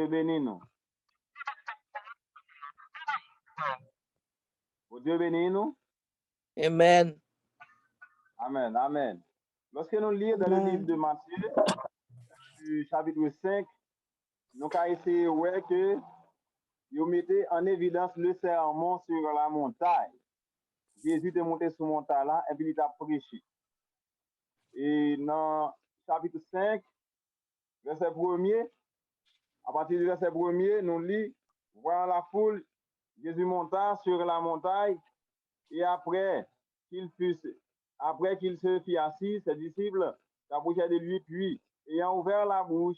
bénisse nous. Bon Dieu bénisse nous. Amen. Amen, amen. Lorsque nous lisons dans le livre de Matthieu, du chapitre 5, nous avons essayé de voir que vous mettez en évidence le sermon sur la montagne. Jésus est monté sur la montagne là et puis il a prêché. Et dans chapitre 5, verset 1er, à partir du verset 1er, nous lisons, voilà la foule, Jésus monta sur la montagne et après qu'il se fit assis, ses disciples s'approchaient de lui, puis ayant ouvert la bouche,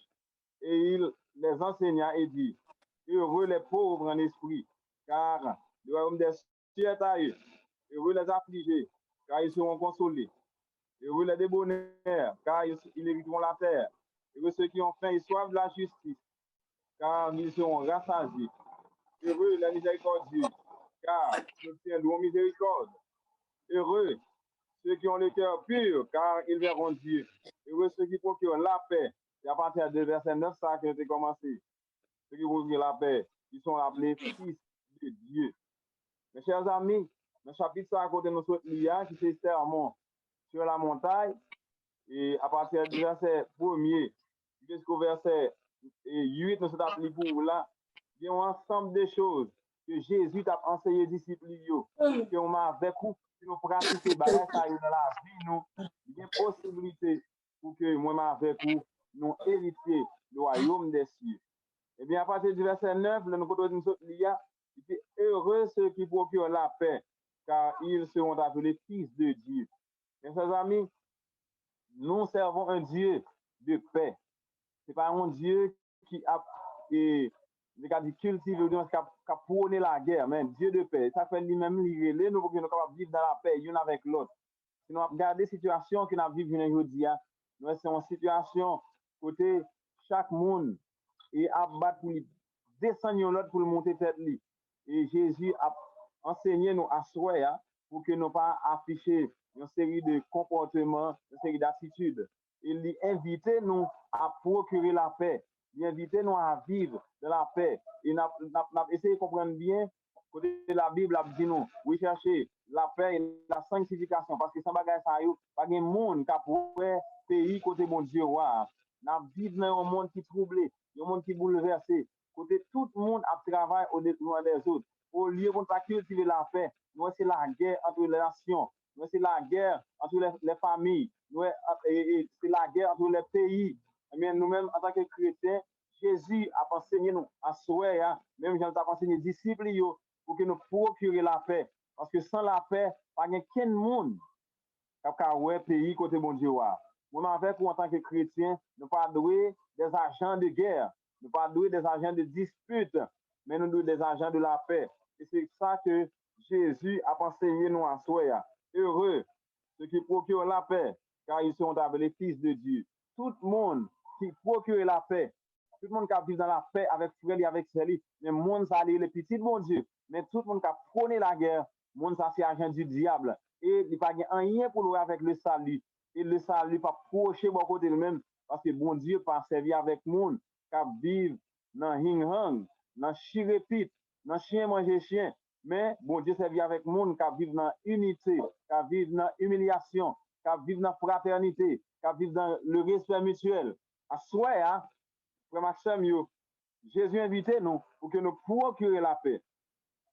et il les enseigna et dit, heureux les pauvres en esprit, car le royaume des cieux est à eux. Heureux les affligés, car ils seront consolés. Heureux les débonnaires, car ils hériteront la terre. Heureux ceux qui ont faim et soif de la justice, car ils seront rassasiés. Heureux les miséricordieux, car ils obtiendront miséricorde. Heureux ceux qui ont le cœur pur, car ils verront Dieu. Heureux ceux qui procurent la paix. C'est à partir de verset 9 ça que j'ai commencé. Ceux qui procurent la paix, ils sont appelés fils de Dieu. Mes chers amis, le chapitre 5 à côté de notre lien, qui c'est sermon sur la montagne, et à partir du verset 1er jusqu'au verset 8, nous sommes appelés pour là, il y a un ensemble de choses que Jésus a enseigné aux disciples, que on a avec vous, que nous pratiquons dans la vie, nous, il y a une possibilité pour que moi avec vous, nous héritions le royaume des cieux. Et bien, à partir du verset 9, nous continuons notre lien, il dit heureux ceux qui procurent la paix, car ils seront appelés fils de Dieu. Mes chers amis, nous servons un Dieu de paix. Ce n'est pas un Dieu qui a cultivé, qui a prôné la guerre, mais un Dieu de paix. Ça fait lui-même lier nous pour que nous puissions vivre dans la paix, l'un avec l'autre. Si nous regardons la situation que nous vivons aujourd'hui, nous sommes en situation côté chaque monde et abattre pour descendre l'autre pour le monter tête. Et Jésus a enseigné nous à soi pour que nous pas afficher une série de comportements, une série d'attitudes. Il invite nous à procurer la paix. Il invite nous à vivre de la paix. Et nous avons essayé de comprendre bien, côté de la Bible, a dit nous, oui, chercher la paix et la sanctification. Parce que sans bagage, ça y est, pas de monde qui pourrait pays côté mon Dieu. Nous vivons dans un monde qui est troublé, un monde qui est bouleversé. Côté tout le monde a travaillé au-delà des autres. Au lieu de cultiver la paix, nous, c'est la guerre entre les nations. Nous, c'est la guerre entre les familles. C'est la guerre entre les pays. Mais nous-mêmes, en tant que chrétiens, Jésus a enseigné nous à souhait, même Jean a enseigné les disciples pour que nous procurions la paix. Parce que sans la paix, pas de aucun monde qui a un pays côté bon Dieu. Nous, avec vous, en tant que chrétiens, nous pas doués des agents de guerre, nous pas doués des agents de dispute, mais nous doués des agents de la paix. Et c'est ça que Jésus a enseigné nous à souhait. Heureux ceux qui procurent la paix, car ils seront appelés fils de Dieu. Tout le monde qui procure la paix, tout le monde qui vit dans la paix avec frère et avec sœur, mais le monde, ça les petits de mon Dieu. Mais tout le monde qui a prôné la guerre, le monde, ça c'est agent du diable. Et il n'y a pas rien pour nous avec le salut. Et le salut pas procher bon côté lui-même, parce que bon Dieu pas servir avec le monde qui vivent dans hing-hang, dans chirépite, dans chien manger chien. Mais bon Dieu servir avec le monde qui vivent dans unité, qui vivent dans humiliation, qui vivent dans fraternité, qui vivent dans le respect mutuel. À soi, frère Maxime, Jésus invite nous pour que nous procurions la paix.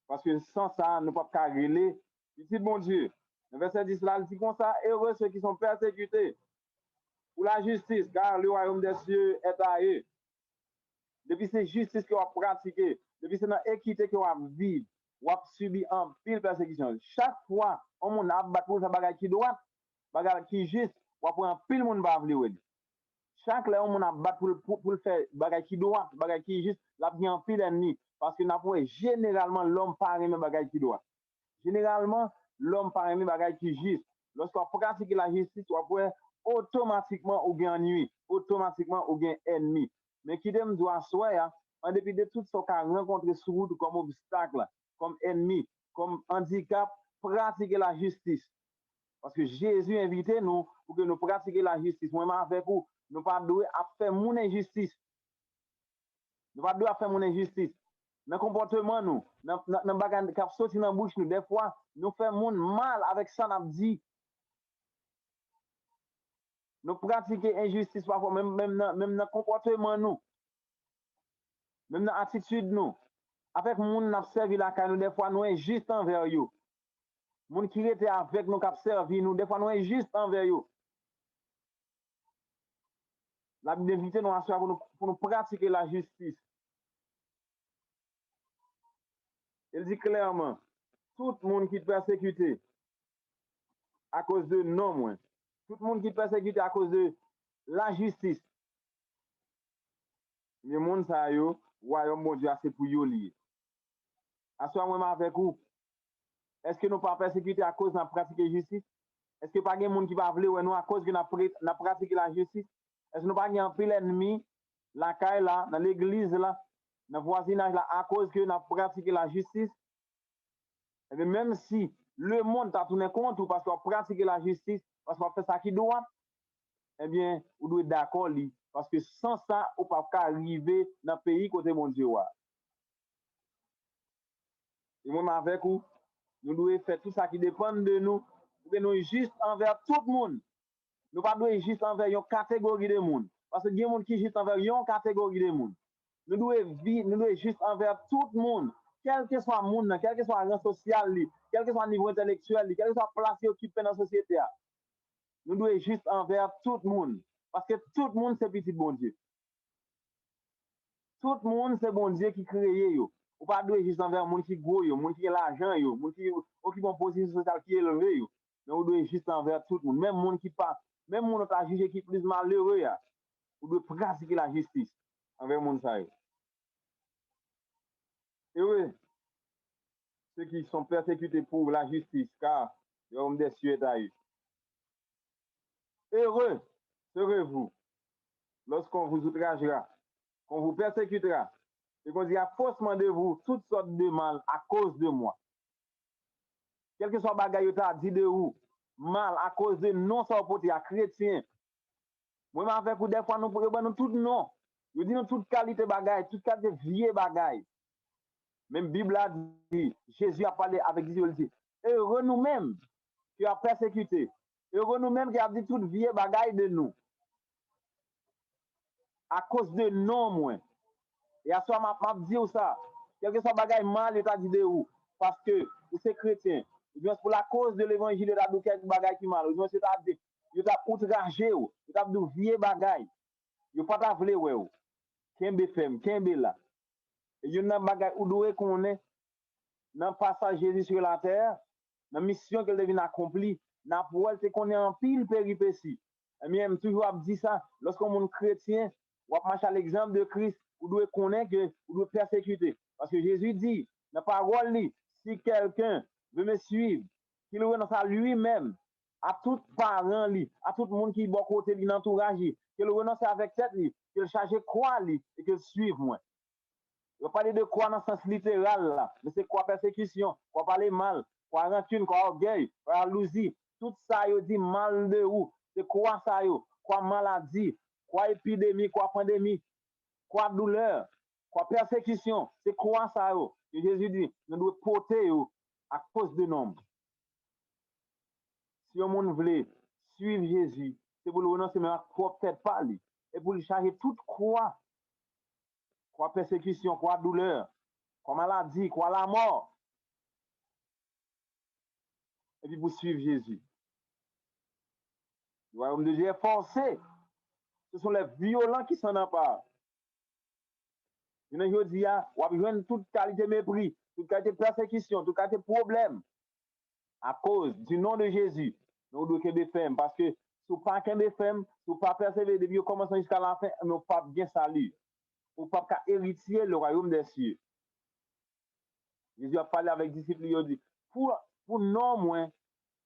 Parce que sans ça, nous ne pouvons pas régler. Ici, bon Dieu, le verset 10 là, il dit comme ça, heureux ceux qui sont persécutés pour la justice, car le royaume des cieux est à eux. Depuis cette justice qu'on va pratiquer, depuis cette équité qu'on va vivre, on va subir un pile persécution. Chaque fois, on a battu pour bagage qui droit, bagage qui juste, on va prendre un pile monde va vouloir. Chaque fois, on a battu pour faire bagage qui droit, bagage qui juste, là bien un pile ennemi. Parce que généralement, l'homme pas aimer bagage qui droit. Généralement, l'homme pas aimer bagage qui juste. Lorsqu'on pratique la justice, on peut automatiquement ou bien nuit, automatiquement ou bien ennemi. Mais qui dem doit soir, en dépit de tout ce qu'on a rencontré sur route comme obstacle, comme ennemi, comme handicap, pratiquer la justice. Parce que Jésus invite nous pour que nous pratiquions la justice. Moi, avec vous, nous pas doués à faire mon injustice. Nous pas doit faire mon injustice. Dans comportement nous, dans bagage qui sorti dans bouche nous, des fois nous faisons mal avec ça n'a dit. Nous pratiquons injustice parfois même dans comportement nous, même dans attitude nous. Avec moun n'a servi la caille nous des fois nous injuste envers eux. Moun qui était avec nous qui servi nous des fois nous injuste envers eux. La Bible invite nous à pour nous pratiquer la justice. Il dit clairement, tout le monde qui est persécuté à cause de non, tout le monde qui est persécuté à cause de la justice, le monde ça yo, royaume mon Dieu, c'est pour yo lié. À ce moment avec vous, est-ce que nous pas persécutés à cause de la pratique de la justice? Est-ce que pas de monde qui va vouloir nous à cause que nous pratiqué la justice? Est-ce que nous pas un pile ennemi la caille là, dans l'église là, dans le voisinage là, à cause que nous pratiqué la justice? Et bien, même si le monde t'a tourné contre ou parce qu'on pratique la justice, parce qu'on fait ça qui doit, eh bien, vous devez être d'accord, parce que sans ça, on ne peut pas arriver dans le pays côté mon Dieu. Et moi, avec vous, nous devons faire tout ça qui dépend de nous, pour que nous juste envers tout le monde. Nous ne pouvons pas juste envers une catégorie de monde. Parce que il y a des gens qui juste envers une catégorie de monde. Nous devons juste envers tout le monde. Quel que soit le monde, quel que soit le rang social, quel que soit le niveau intellectuel, quel que soit la place occupée dans la société. Nous devons juste envers tout le monde. Parce que tout le monde, c'est petit bon Dieu. Tout le monde, c'est bon Dieu qui crée. Ou pas doit juste envers le monde qui gros, le monde qui a l'argent, le monde qui occupe une position sociale qui est élevée. Mais on doit juste envers tout le monde. Même le monde qui pas, même le monde qui a jugé qui est plus malheureux, on doit pratiquer la justice envers le monde. Et oui, ceux qui sont persécutés pour la justice, car ils ont des cieux d'ailleurs. Heureux serez-vous lorsqu'on vous outragera, qu'on vous persécutera, et qu'on dira faussement de vous toutes sortes de mal à cause de moi. Quel que soit le bagage que dit de vous, mal à cause de non sans porter à chrétien. Moi, avec vous, des fois, nous pouvons tout non. Nous disons toute qualité bagage, toute qualité vieille bagage. Même Bible a dit, Jésus a parlé avec Dieu, il dit, heureux nous-mêmes qui a persécuté, heureux nous-mêmes qui a dit toute vieille bagage de nous. À cause de non, moi. Et à ce moment, je dis ça, quel que soit bagage mal, il t'a dit de vous, parce que vous êtes chrétien. Bien pour la cause de l'évangile de la douceur bagay qui mal. Bien c'est dit, vous t'a outragé ou, vous t'a dit vieux bagay. Vous pas t'a vle ouais ou. Kembe femme, kembe là. Et il y a bagay ou doit connaître dans passage Jésus sur la terre, dans mission qu'elle devient accomplie, n'a pour elle c'est qu'on est en pile péripétie. Et bien toujours a dit ça, lorsqu'on est chrétien, ou marche à l'exemple de Christ, vous devez connaître que vous devez persécuter. Parce que Jésus dit, dans la parole, si quelqu'un veut me suivre, qu'il renonce à lui-même, à tout parent, à tout le monde qui est bon côté de l'entourage, qu'il renonce avec tête, qu'il charge quoi, et qu'il suive moi. On parle de quoi dans le sens littéral, là, mais c'est quoi persécution, quoi parler mal, quoi rancune, quoi orgueil, quoi jalousie, tout ça, il dit mal de où, c'est quoi ça, quoi maladie, quoi épidémie, quoi pandémie, quoi douleur, quoi persécution, c'est quoi ça, et Jésus dit, nous devons porter à cause de nombre. Si on veut suivre Jésus, c'est pour le renoncer, mais peut-être pas lui, et pour lui charger toute croix, quoi persécution, quoi douleur, quoi maladie, quoi la mort. Et puis pour suivre Jésus. Le royaume de Dieu est forcé. Ce sont les violents qui s'en emparent. Je dis, on a besoin de toute qualité de mépris, toute qualité de persécution, toute qualité de problème. À cause du nom de Jésus, nous devons être fermes. Parce que si vous ne pas ferme, si vous ne pas persévérer depuis le commencement jusqu'à la fin, nous ne pas bien saluer. Vous ne pas hériter le royaume des cieux. Jésus a parlé avec les disciples, il a dit, pour non moins,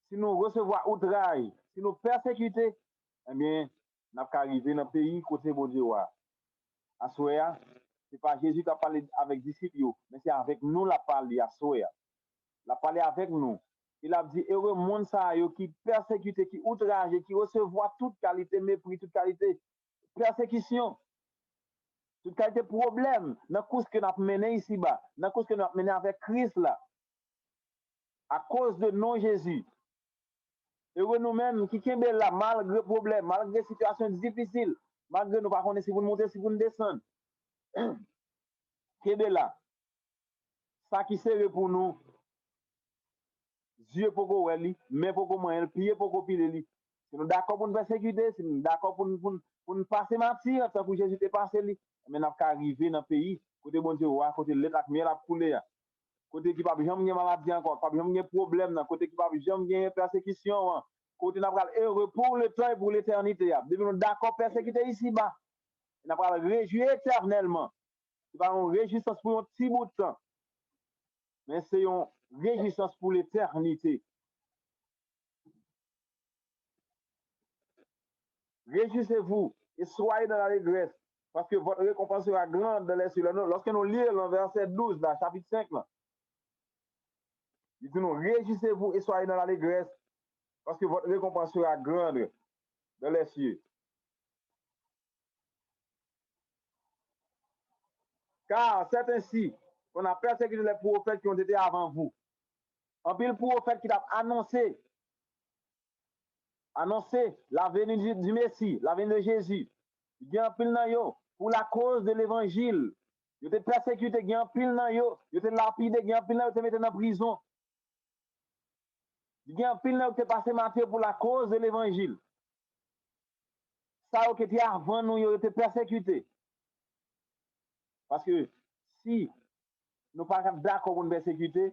si nous recevons outrage, si nous persécutons, eh bien, nous n'avons qu'à arriver dans le pays côté bon Dieu. À Soya, ce n'est pas Jésus qui a parlé avec les disciples, mais c'est avec nous la parlé à Soya. La parlé avec nous. Il a dit, heureux monde ça, qui persécute, qui outrage, qui recevoir toute qualité mépris, toute qualité persécution. Tout qualité de problème, dans la course que nous avons mené ici-bas, dans la course que nous avons mené avec Christ là, à cause de non Jésus. Et nous-mêmes qui sommes là, malgré les problèmes, malgré les situations difficiles, malgré nous ne pas connaître si vous montez, si vous descendez, qui est là, ça qui sert pour nous, Dieu pour qu'on lui, mais pour qu'on mange, pied pour qu'on pile lui. Si nous d'accord pour nous persécuter, si nous d'accord pour nous passer matière, tant que Jésus est passé lui, mais nous avons arrivé dans le pays, côté bon Dieu, côté l'état miel a coulé, côté qui pas jamais maladie encore, pas jamais problème, côté qui pas jamais persécution, côté n'a pas heureux pour le temps et pour l'éternité. Depuis nous d'accord persécuter ici bas, n'a pas réjouir éternellement. C'est pas une réjouissance pour un petit bout de temps, mais c'est une réjouissance pour l'éternité. Réjouissez-vous et soyez dans l'allégresse, parce que votre récompense sera grande dans les cieux. Lorsque nous lisons le verset 12, dans chapitre 5, là, il dit nous réjouissez-vous et soyez dans l'allégresse, parce que votre récompense sera grande dans les cieux. Car c'est ainsi qu'on a persécuté les prophètes qui ont été avant vous. En pile prophète qui a annoncé la venue du Messie, la venue de Jésus. Il y a un pile dans yo pour la cause de l'évangile. Ils étaient persécutés, il y a un pile dans yo, ils étaient lapidés, il y a un pile dans yo, ils étaient mis en prison. Il y a un pile dans yo qui est passé matin pour la cause de l'évangile. Ça qui était avant nous, ils étaient persécutés. Parce que si nous ne sommes pas d'accord pour nous persécuter,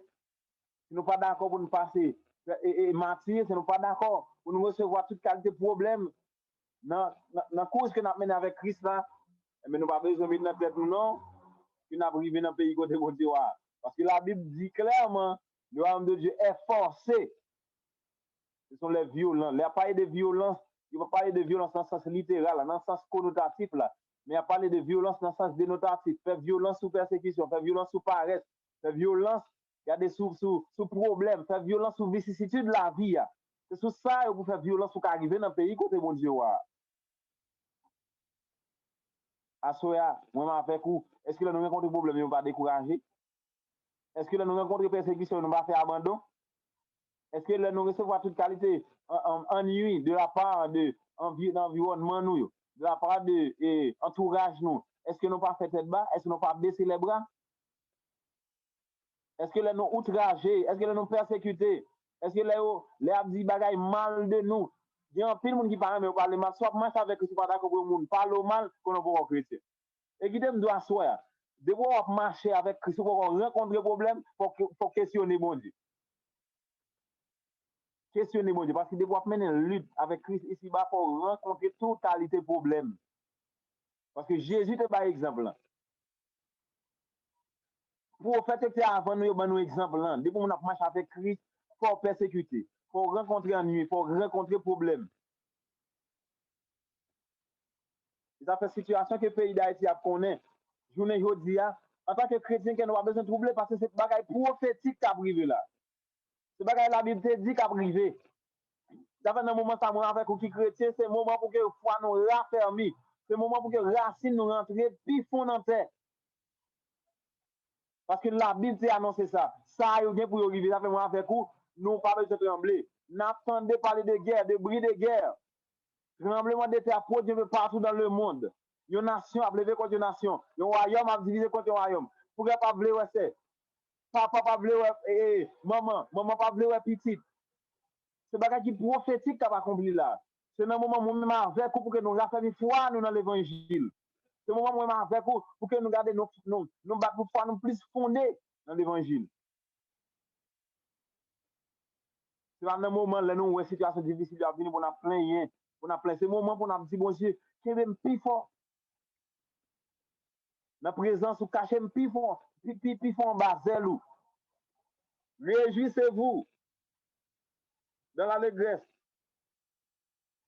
si nous ne sommes pas d'accord pour nous passer et mentir, si nous ne sommes pas d'accord pour nous recevoir toute qualité de problème dans la cause que nous avons menée avec Christ là, mais nous n'avons pas besoin de mettre tête nous non, puis nous arrivons dans le pays côté de Dieu. Parce que la Bible dit clairement, le royaume de Dieu est forcé. Ce sont les violents. Il n'y a pas de violence, il ne va pas parler de violence dans le sens littéral, dans le sens connotatif là. Mais il a parlé de violence dans le sens dénotatif. Faire violence sous persécution, faire violence sous paresse, faire violence, il y a des sous problèmes, faire violence sous vicissitude de la vie. C'est sous ça que vous faites violence pour arriver dans le pays côté mon Dieu. Asoya, moi avec vous, est-ce que nous rencontrons des problèmes, nous ne pas décourager? Est-ce que nous rencontrons des persécutions, nous ne pas faire abandon? Est-ce que nous recevons toute qualité ennui de la part de l'environnement, de la part de l'entourage, nous? Est-ce que nous pas fait tête bas? Est-ce que nous pas baissé les bras? Est-ce que nous outragés? Est-ce que nous persécutés? Est-ce que les abdi bagaille mal de nous? Il y a un peu de monde qui parle, mais on parle mal. Soit marche avec eux, si pas d'accord pour le monde, parle mal qu'on ne peut pas chrétien. Et qui t'aime doit soir, de pouvoir marcher avec Christ, pour rencontrer des problèmes, pour questionner mon Dieu. Questionner mon Dieu, parce qu'il doit mener une lutte avec Christ ici-bas pour rencontrer toute qualité de problème. Parce que Jésus te par exemple. Pour faire que avant nous, nous exemple là. Depuis qu'on a marché avec Christ, pour persécuter, pour rencontrer ennui, pour rencontrer problème. Ça fait situation que le pays d'Haïti a connaît. Journée aujourd'hui, en tant que chrétien, qui n'a pas besoin de troubler parce que c'est bagaille prophétique qui a privé là. C'est bagaille la Bible te dit qui a privé. Ça fait un moment ça moi avec qui chrétien, c'est un moment pour que foi nous raffermi. C'est un moment pour que racine nous rentre puis fond dans terre. Parce que la Bible t'a annoncé ça. Ça y est pour arriver. Ça fait moi avec vous, nous pas besoin de trembler. N'attendez parler de guerre, de bruit de guerre. Tremblement de terre produit partout dans le monde. Une nation a levé contre une nation. Un royaume a divisé contre un royaume. Pourquoi pas vouloir ouais c'est? Papa pas vouloir maman pas vouloir petite. C'est bagage qui prophétique qui va accompli là. C'est un moment où même avec vous pour que nous raffermissions foi nous dans l'évangile. C'est un moment où même avec vous pour que nous gardions nos battre pour foi nous plus fondés dans l'évangile. C'est un moment où nous avons une situation difficile à venir pour nous plaindre. C'est un moment pour nous dire bon Dieu, qui est même plus fort. La présence ou caché plus fort, plus fort en bas, zèlou. Réjouissez-vous dans l'allégresse,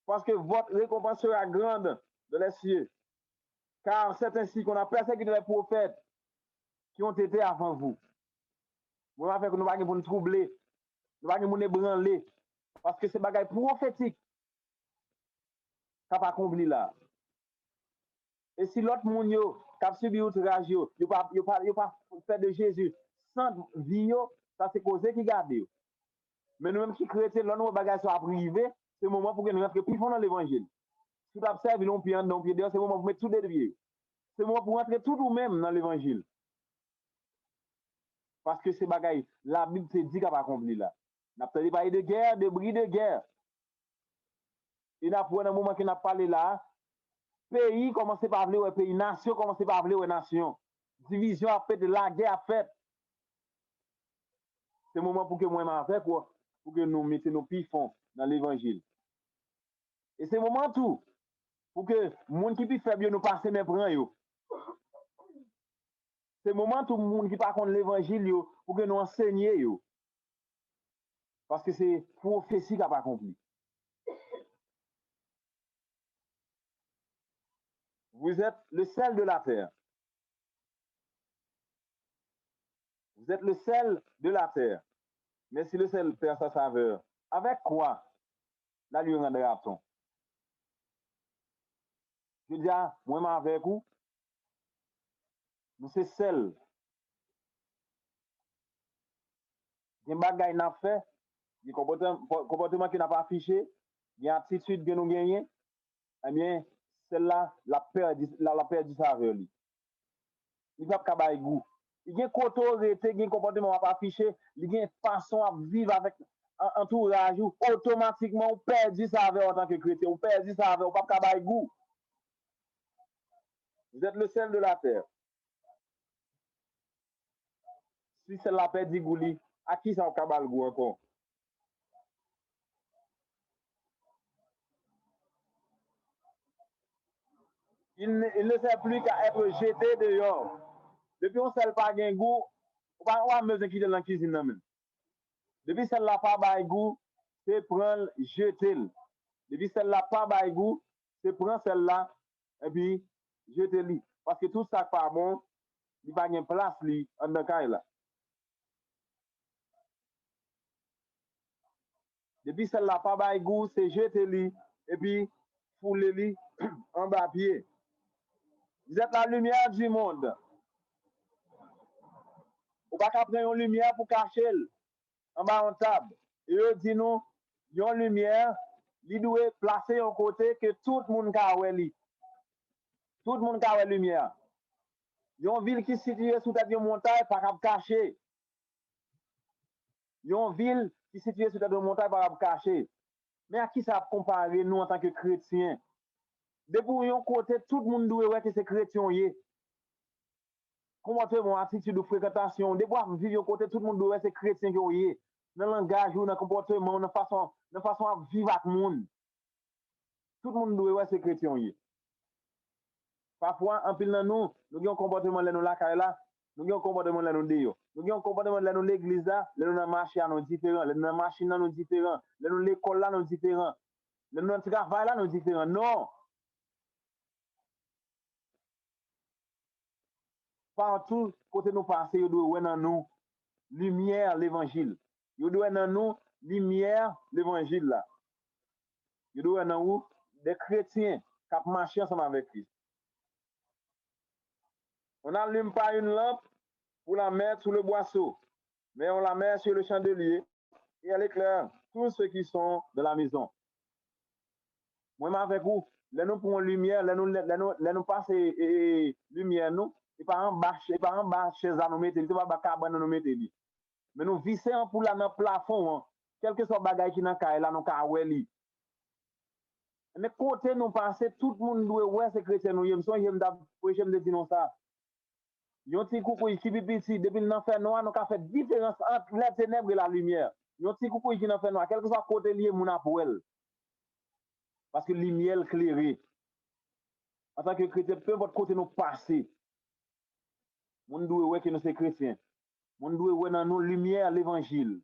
parce que votre récompense sera grande dans les cieux. Car c'est ainsi qu'on a persécuté les prophètes qui ont été avant vous. Nous ne pouvons pas nous troubler, nous ne pouvons pas nous ébranler, parce que c'est bagaille prophétique qui n'a pas accompli là. Et si l'autre monde qui subi outrage, yo pas fait de Jésus sans vie, ça c'est cause qui garde. Mais nous-mêmes qui chrétiens, là, nous bagages sont privés, c'est le moment pour que nous rentrions plus fond dans l'évangile. Si tu observes, ils ont pied en pied dehors, c'est le moment pour mettre tout des pieds. C'est le moment pour rentrer tout nous-mêmes dans l'évangile. Parce que ces bagages, la Bible te dit qu'elle va accomplir là. N'a pas parlé de guerre, de bris de guerre. Et n'a pas un moment qu'on a parlé là, pays commence par parler pays, nation commence par parler nation. Division a fait, la guerre a fait. C'est le moment pour que moi m'en fait quoi, pour que nous mettions nos pieds fonds dans l'évangile. Et c'est le moment tout pour que les gens qui peuvent faire bien nous passer mes prends. C'est le moment tout le monde qui par contre l'évangile pour que nous enseignions. Parce que c'est prophétie qui n'a pas accompli. Vous êtes le sel de la terre. Vous êtes le sel de la terre. Mais si le sel perd sa saveur, avec quoi la lui rendra-t-on? Je dis, moi, avec vous, nous c'est sel. Il y a des bagages n'a fait, il y a des comportements qui n'a pas affiché, il y a une attitude que nous gagnons, eh bien, celle-là, la perd du saveur. Il va pas avoir goût. Il y a un côté, il y a un comportement qui n'a pas affiché, il y a une façon à vivre avec un entourage où automatiquement on perd du saveur en tant que chrétien, on perd du saveur, on ne peut pas avoir goût. Vous êtes le sel de la terre. Si c'est la paix d'Igouli, à qui ça va le goût encore? Il ne sert plus qu'à être jeté dehors. Depuis on ne sait pas un goût, on ne va pas me quitter dans la cuisine. Depuis celle-là pas de goût, c'est prendre, jeter. Depuis celle-là pas de goût, c'est prendre celle-là et puis jeter. Parce que tout ça pas bon, il va y avoir une place en dedans là. Depuis celle-là pas de goût, c'est jeter et puis fouler en bas pied. Vous êtes la lumière du monde. Vous ne pouvez pas prendre une lumière pour cacher en bas en table. Et eux disent nous, une lumière, ils doivent placer un côté que tout le monde a voir. Tout le monde a la lumière. Une ville qui est située sous la montagne, pas capable cacher. Une ville qui est située sous la montagne, pas capable cacher. Mais à qui ça compare nous en tant que chrétiens? Depuis un côté, tout le monde doit voir que c'est chrétien. Comportement, attitude de fréquentation. Depuis vivre un côté, tout le monde doit voir que c'est chrétien. Dans le langage, dans le comportement, dans la façon de vivre avec le monde. Tout le monde doit voir que c'est chrétien. Parfois, en pile dans nous avons un comportement là, nous là, nous avons un comportement là, nous déyo. Nous avons un comportement là, nous l'église là, nous avons marché à nous différents, nous avons machine là, nous différents, nous avons l'école là, nous différents, nous avons travail là, nous différents. Non. Partout, côté nous passer, nous devons dans nous lumière l'évangile. Nous devons dans nous lumière l'évangile là. Nous devons dans nous des chrétiens qui marchent ensemble avec Christ. On n'allume pas une lampe pour la mettre sous le boisseau, mais on la met sur le chandelier et elle éclaire tous ceux qui sont de la maison. Moi, avec vous, là nous prenons lumière, là nous passons lumière, nous, et par en bas, chez nous mettons, c'est pas cabane nous mettons. Mais nous vissons pour la dans le plafond, quel que soit le bagage qui est dans le là, nous avons. Mais côté nous passer, tout le monde doit voir ces chrétiens, nous, j'aime dire ça. Yon ti coucou qui petit depuis l'enfer noir, nous avons fait différence entre les ténèbres et la lumière. Yon ti coucou qui l'enfer noir, quel que soit côté lié, mon apouel. Parce que la lumière éclairée. En tant que chrétien, peu importe côté nous passer. Moun doit voir que nous sommes chrétiens. Moun doit voir dans nous lumière l'évangile.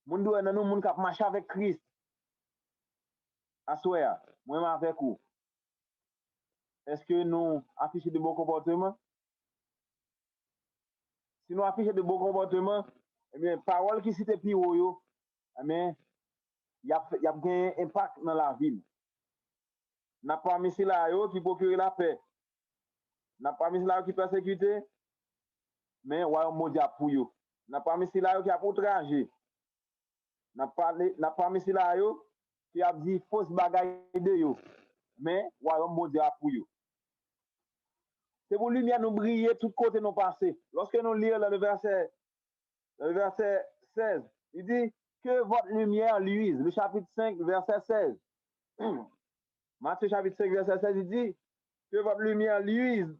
Moun doit dans nous moun k'ap marcher avec Christ. Assoya, moi avec vous. Est-ce que nous affichons de bons comportements? Si nous affichons de bons comportements, eh bien, parole qui cite plus haut, eh bien, il y a un impact dans la ville. N'a pas mis là qui procure la paix. N'a pas mis là qui persécuté, mais royaume mondial pour yo. N'a pas mis là qui a outragé. N'a pas mis là qui a dit fausse bagaille de yo, mais royaume mondial pour yo. C'est pour lumière nous briller tout côté nous passer. Lorsque nous lisons le verset 16, il dit que votre lumière luise. Le chapitre 5, verset 16. Matthieu chapitre 5, verset 16, il dit que votre lumière luise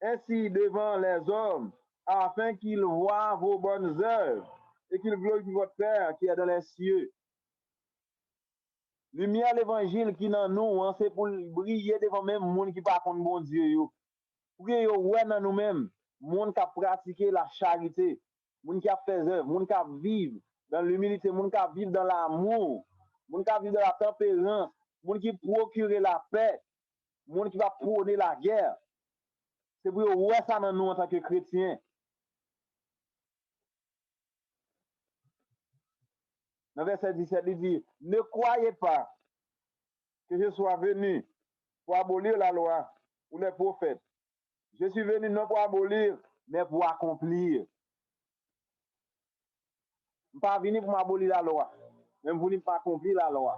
ainsi devant les hommes, afin qu'ils voient vos bonnes œuvres et qu'ils glorifient votre Père qui est dans les cieux. Lumière l'évangile qui dans nous, hein, c'est pour briller devant même le monde qui pas contre bon Dieu. Pour que yo ouais dans nous-mêmes, monde qui a pratiqué la charité, monde qui a fait œuvre, monde qui a vivre dans l'humilité, monde qui a vivre dans l'amour, monde qui a vivre dans la tempérance, monde qui procure la paix, monde qui va prôner la guerre. C'est pour que ouais ça dans nous en tant que chrétiens. Dans verset 17, il dit, ne croyez pas que je sois venu pour abolir la loi ou les prophètes. Je suis venu non pour abolir, mais pour accomplir. Je ne suis pas venu pour m'abolir la loi, mais je ne pas accomplir la loi.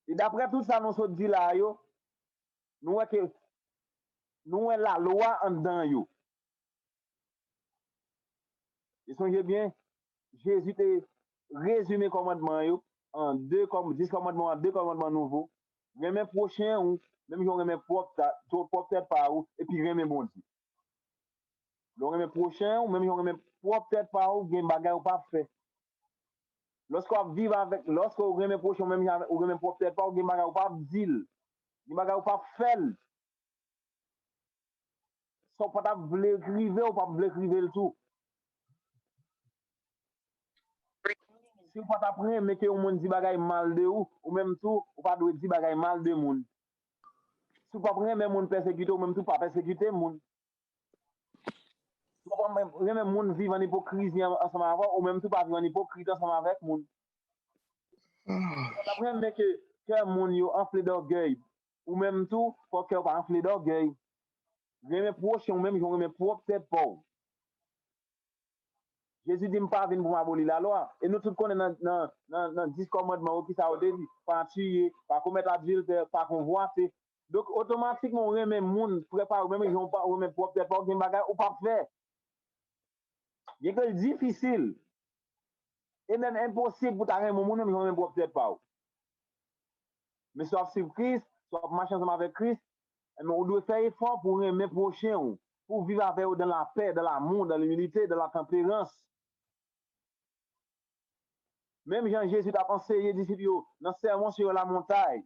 Et d'après tout ça, nous sommes dit là, nous avons la loi en dedans. Et songez bien, Jésus a résumé le commandement en 10 commandements, en 2 commandements nouveaux. Remet prochain ou même si on remet propre tête par ou et puis remet bon Dieu. Le remet prochain ou même si on remet propre tête par ou, gen bagay ou pas fait. Lorsqu'on vit avec, lorsqu'on remet prochain, même si on remet propre tête par ou, gen bagay ou pas dire, gen bagay ou pas fait. Sans pas vle écrire ou pas vle écrire le tout. Si vous pas apprendre mais que on dit bagay mal de ou même tout ou pas doit dire bagay mal de moun. Si vous pas apprendre même moun persécuter ou même tout pas persécuter moun. Si vous pas même moun vivre en hypocrisie ensemble avec ou même tout pas vivre en hypocrisie ensemble avec moun. Apprendre mais que moun yo enflé d'orgueil ou même tout faut que pas enflé d'orgueil. Même proche ou même j'aurais mes propre tête pauvre. Jésus dit, je ne pas venir pour m'abolir la loi. Et nous tous connaissons dans 10 commandements qui ça a dit, pas tuer, pas commettre adultère, pas convoiter. Donc, automatiquement, on remet le monde, prépare, même ils ont pas, on remet peut-être pas un bagage, ou pas faire. Bien que c'est difficile, et même impossible pour t'arrêter mon monde, mais on remet peut-être pas. Mais soit sur Christ, soit marcher ensemble avec Christ, on doit faire effort pour remettre prochain, pour vivre avec eux dans la paix, dans l'amour, dans l'humilité, dans la tempérance. Même Jean-Jésus a enseigné disciples dans le sermon sur la montagne.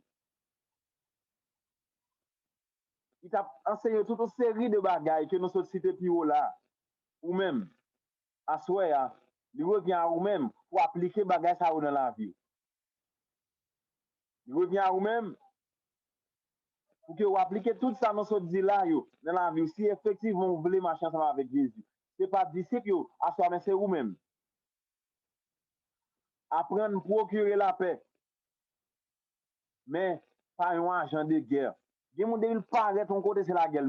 Il t'a enseigné toute une série de bagailles que nous sommes cités plus haut là. Ou même, à soi, il revient à vous-même pour appliquer bagages ça dans la vie. Il revient à vous-même pour que vous appliquez tout ça dans ce dit là dans la vie. Si effectivement vous voulez marcher ensemble avec Jésus, ce n'est pas disciples, à soi, mais c'est vous-même. Apprendre à procurer la paix. Mais pas un agent de guerre. Il ne paraît ton côté, c'est la guerre.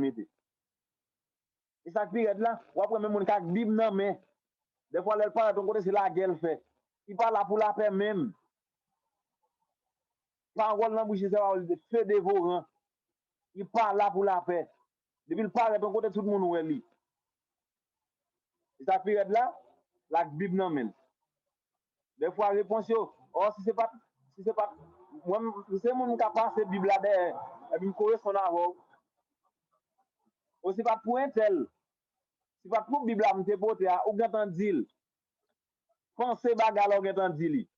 Et ça fait là, ou après même, on a une Bible, non, mais des fois, elle parle ton côté, c'est la guerre fait. Il parle là pour la paix même. Parole dans la bouche, c'est le feu dévorant. Il parle là pour la paix. Depuis il parle ton côté, tout le monde est là. Et ça fait là, la Bible, non, mais. Des fois, réponse, oh, si c'est pas, moi, c'est mon qui a passé Bible là derrière, et puis, correspond à vous. Ou c'est pas pour un tel. C'est pas pour Bible là, m'te pote, ou bien t'en dit. Pensez bagarre, ou bien t'en dit.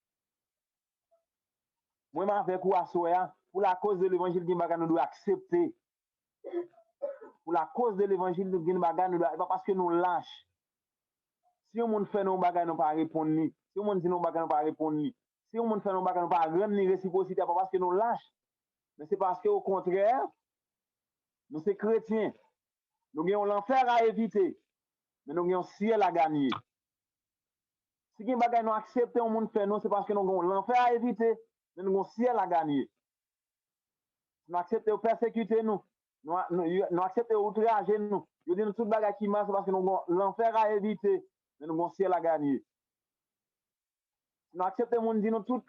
Moi, je fais quoi à pour la cause de l'évangile, nous devons accepter. Pour la cause de l'évangile, nous devons parce que nous lâchons. Si on fait nos bagages, nous ne pas répondre. Si on dit nos bagages, nous pas répondre. Si on fait nos bagages, nous pas rendre réciprocité, pas parce que nous lâchons. Mais c'est parce qu'au contraire, nous sommes chrétiens. Nous avons l'enfer à éviter. Mais nous avons le ciel à gagner. Si nous avons accepté, on fait nous, c'est parce que nous avons l'enfer à éviter. Mais nous avons le ciel à gagner. Nous acceptons de persécuter nous. Nous acceptons de outrager nous. Nous disons tout bagage qui marche parce que nous avons l'enfer à éviter, mais nous avons le ciel à gagner. Nous acceptons de dire tout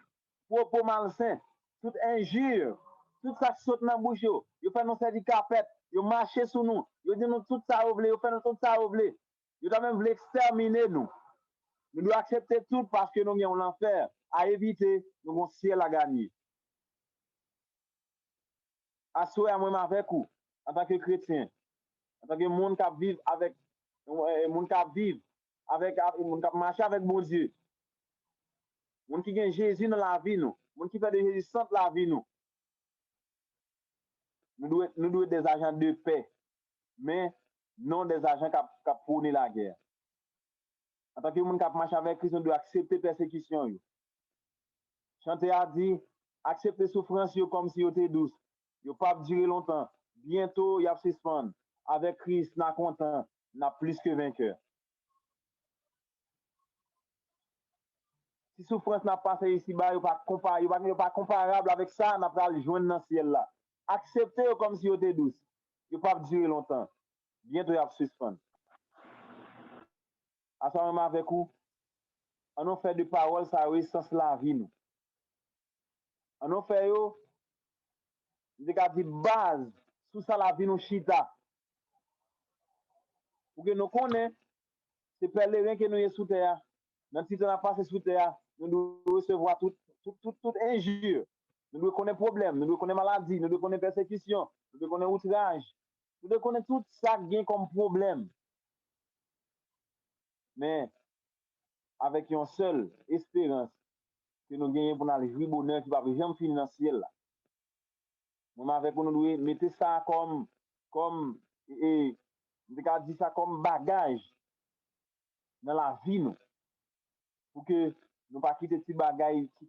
propos malsain, toute injure, tout ça qui saute dans la bouche. Vous faites nous faire du carpet, vous marchez sur nous. Vous dites nous tout ça, vous faites nous tout ça, vous voulez. Vous même voulu exterminer nous. Nous devons accepter tout parce que nous avons l'enfer à éviter, nous avons le ciel à gagner. Assoyez à moi avec vous, en tant que chrétien, en tant que monde qui vit avec, monde qui vit avec, monde qui marche avec mon Dieu. Monde qui gagne Jésus dans la vie, nous. Monde qui fait de Jésus sans la vie, nous. Nous devons être des agents de paix, mais non des agents qui prônent la guerre. En tant que monde qui marche avec Christ, nous devons accepter la persécution. Chanté a dit, accepter souffrance comme si vous étiez douce. Vous ne pas durer longtemps. Bientôt, il y a suspendre. Avec Christ, nous sommes contents, nous sommes plus que vainqueurs. Si souffrance n'a pas passé ici, il n'est pas comparable avec ça, nous allons joindre dans le ciel là. Acceptez comme si vous étiez douce. Vous ne pas durer longtemps. Bientôt, il y a suspendre. À ce moment avec vous, on a fait des paroles, ça a sens la vie. Nous. On a fait, des base, sous ça la vie nous chita. Pour que nous connaissions, c'est pèlerin que nous sommes sous terre. Dans si on a passé sous terre, nous devons recevoir toute injure. Nous devons connaître problème, nous devons connaître maladie, nous devons connaître persécution, nous devons connaître outrage. Nous devons connaître tout ça qui est comme problème. Mais avec une seule espérance que nous gagnons pour aller jouer bonheur qui va jamais finir dans le ciel. Nous avec nous devons mettre ça comme et dit ça comme bagage dans la vie nous. Pour que nous pas quitter ces bagages qui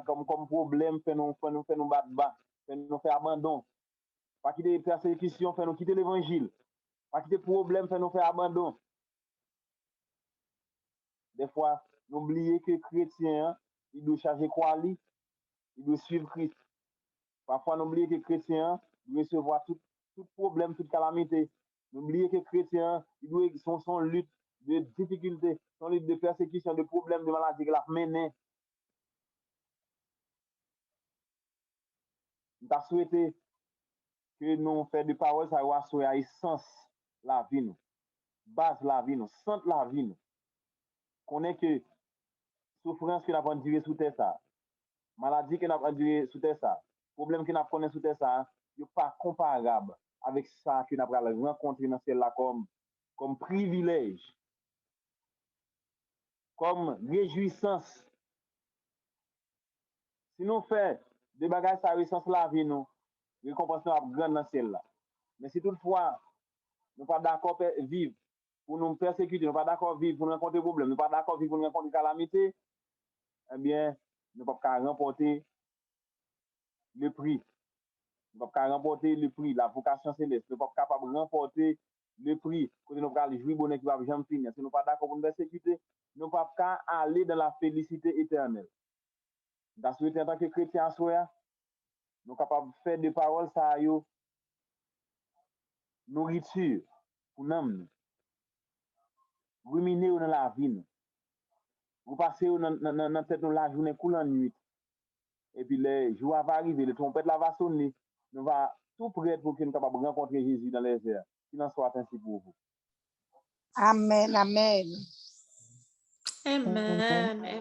comme problème fait nous battre bas, fait nous faire abandon. Pas quitter persécution, fait nous quitter l'évangile. Pas quitter problème, fait nous faire abandon. Des fois, nous oublions que chrétien, il doit charger quoi lui, il doit suivre Christ. Parfois, nous oublions que chrétien doit recevoir tout problème, toute calamité. Nous oublions que chrétien, il doit son lutte de difficultés, son lutte de persécution, de problèmes, de maladies qu'il a mené. Nous avons souhaité que nous fassions des paroles, ça va sur l'essence la vie, nous, base la vie, nous, centre la vie, nous. Qu'on est que souffrance que nous avons enduré sous terre, ça, maladie que nous avons enduré sous terre, ça, problème que nous avons connu sous terre, ça, n'est pas comparable avec ça que nous avons rencontré dans celle-là comme privilège, comme réjouissance. Si nous faisons des bagages ça réjouissance la vie, nous, récompense nous grande dans celle-là. Mais si toutefois, nous ne sommes pas d'accord vivre pour nous persécuter, nous ne sommes pas d'accord vivre pour nous rencontrer des problèmes, nous ne sommes pas d'accord vivre pour nous rencontrer des calamités, eh bien, nous ne pouvons pas remporter le prix. Nous ne pouvons pas remporter le prix, la vocation céleste. Nous ne sommes pas capables de remporter le prix. Quand nous allons jouer bonheur qui va jamais finir. Si nous ne sommes pas d'accord pour nous persécuter, nous ne pouvons pas aller dans la félicité éternelle. Dans ce en tant que chrétien, nous sommes capables de faire des paroles, ça y est, nourriture pour nous. Ruminer dans la vie. Vous passez dans tête la journée coulant nuit. Et puis les jours vont arriver, les trompettes va sonner. Nous allons tout prêt pour que nous soyons capables de rencontrer Jésus dans les airs. Qu'il en soit ainsi pour vous. Amen, amen. Amen.